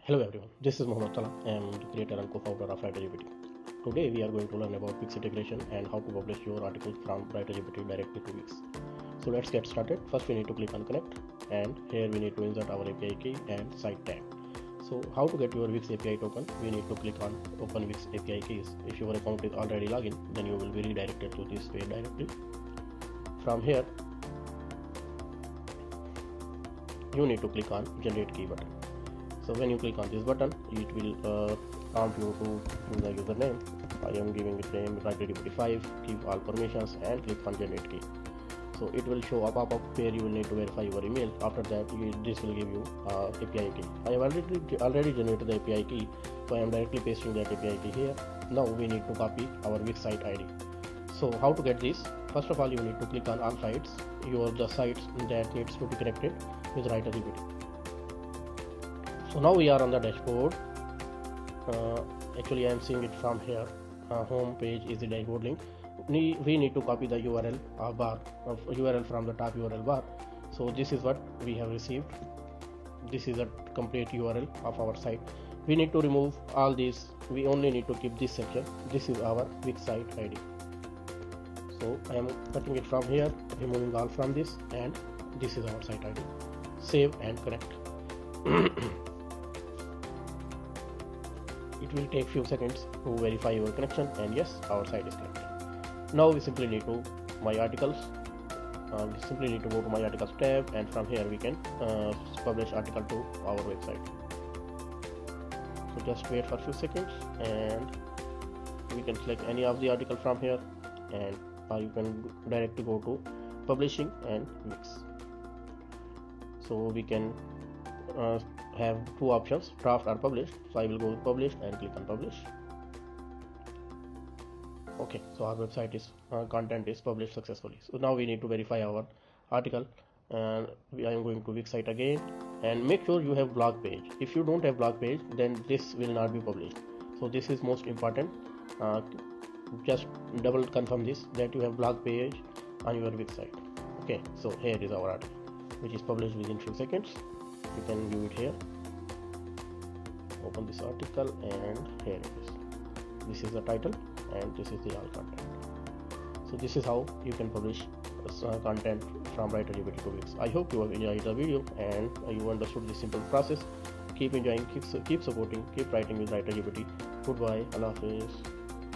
Hello everyone, this is Mohammed Tala. I am the creator and co-founder of WriterGPT. Today we are going to learn about Wix integration and how to publish your articles from WriterGPT directly to Wix. So let's get started. First we need to click on connect, and here we need to insert our API key and site tag. So how to get your Wix API token? We need to click on open Wix API keys. If your account is already logged in, then you will be redirected to this page directly. From here you need to click on generate key button. So when you click on this button, it will prompt you to choose a username. I am giving it name WriterGPT5, give all permissions and click on generate key. So it will show a pop-up where you will need to verify your email. After that this will give you API key. I have already generated the API key, so I am directly pasting that API key here. Now we need to copy our Wix site ID. So how to get this? First of all, you need to click on all sites, the sites that needs to be connected with WriterGPT. So now we are on the dashboard. Actually I am seeing it from here. Home page is the dashboard link. We need to copy the URL bar of URL from the top URL bar. So this is what we have received. This is a complete URL of our site. We need to remove all these. We only need to keep this section. This is our Wix site ID. So I am cutting it from here, removing all from this, and this is our site ID. Save and connect. It will take few seconds to verify your connection, and yes, our site is connected. Now we simply need to my articles. We simply need to go to my articles tab, and from here we can publish article to our website. So just wait for a few seconds, and we can select any of the article from here, and you can directly go to publishing and Wix. So we can have two options, draft or publish. So I will go with publish and click on publish. Okay, so our website is content is published successfully. So now we need to verify our article, and I am going to Wix site again, and make sure you have blog page. If you don't have blog page, then this will not be published. So this is most important. Just double confirm this, that you have blog page on your Wix site. Okay, so here is our article, which is published within few seconds. You can view it here. Open this article, and here it is. This is the title, and this is the all content. So this is how you can publish content from WriterGPT to Wix. I hope you have enjoyed the video and you understood this simple process. Keep enjoying, keep supporting, keep writing with WriterGPT. Goodbye, Allah Hafiz.